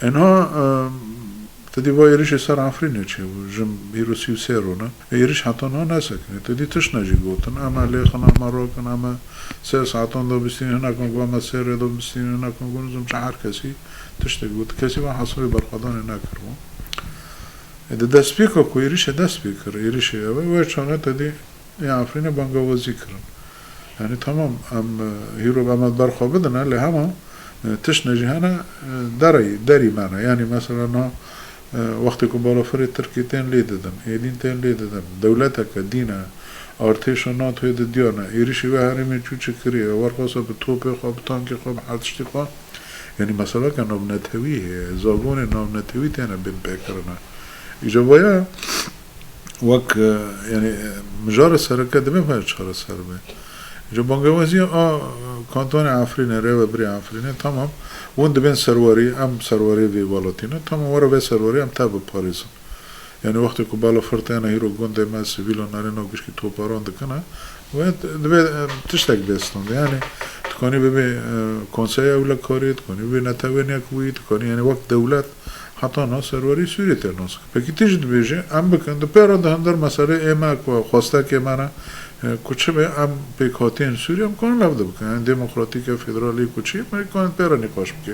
اینها تدی با ایرش سر آفرینه چه و جم هیروسی سرونه ایرش حتی نه نسکنه تدی تش نجی گوتن اما لیخن اما روکن اما 3 ساعتان دو بستین نکن گوام سر دو بستین نکن گونزم چهار کسی تش تگوت کسی و حسابی برخدان نکرم ده دست بیکو کو ایرش دست بیکر ایرش و چونه تدی آفرینه بانگوازی کرن یعنی تمام ام هیرو بامد برخوابدن لی همه تش نجهانا داری معنا يعني مثلا وقتی که بالا فرید ترکیتین لیددن ایدین لیددن دولتك دينا ارتشانات هيد ديانا ایریشی و هرمی چوچه کریه ورقاسا به توپ خواب تانک خواب حدشتی خواب يعني مثلا که نام نتویه زاگون نام نتوی تینا بین پیکرنا ایجا بایا وک يعني مجار سرکه دمه باید چهار سر بی جو بانگوازی کانتون آفرینه ریو بری آفرینه تمام وند بین سروری ام سروری وی بالاتینه تمام ورا به سروری ام تاب پاریس یعنی وقتی که بالا فرتانه هیرو گنده ما سیویل و نارینو گشکی توپاران دکنه و دبی تشتک بیستند یعنی تکانی به کنسای اول کاری تکانی به نتوانی کوی تکانی یعنی وقت دولت حتی نه سروری سوری ترناس پکی تیجد بیشه ام بکند پیران دهندر مسئله ایما کو خواسته که مانا कुछ में हम पे खाते हैं सूर्य हम कौन लाभ दबके हैं डेमोक्रेटिक फेडरली कुछ ही मैं कौन पैरा निकाश के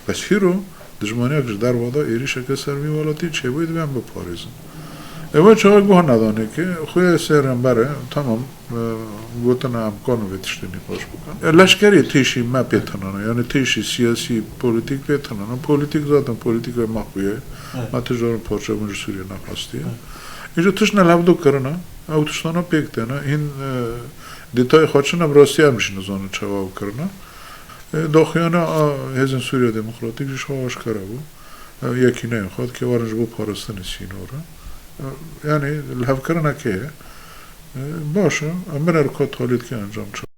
बस हीरो दुश्मनी अगर दर वादा एरिश के सर्वी वाला थी छह बजे में हम बपारिज़ एवं चाहे गुहा ना दाने के खुए से रंबारे तमाम गोतना हम कौन वेतश्ते निकाश बका लश्करी तीशी मैं पेथना ना यानी तीशी सियासी पॉलिटिक पेथना ना पॉलिटिक ज़ाता पॉलिटिक में माखुए माते जोर पोर्चे मुझे सूर्य ना खास्ती है ये जो तुझ ना लाभ दो करना اوتشتانا پیکته نه این دیتای خودشون هم راستی هم میشین از آن چواب کرده داخیانه هزین سوریه دموکراتیکش هاش کرده بود یکی نه خود که وارنج بود پارستان سینوره یعنی لحظه کرده که باشه من ارکات حالیت که انجام شد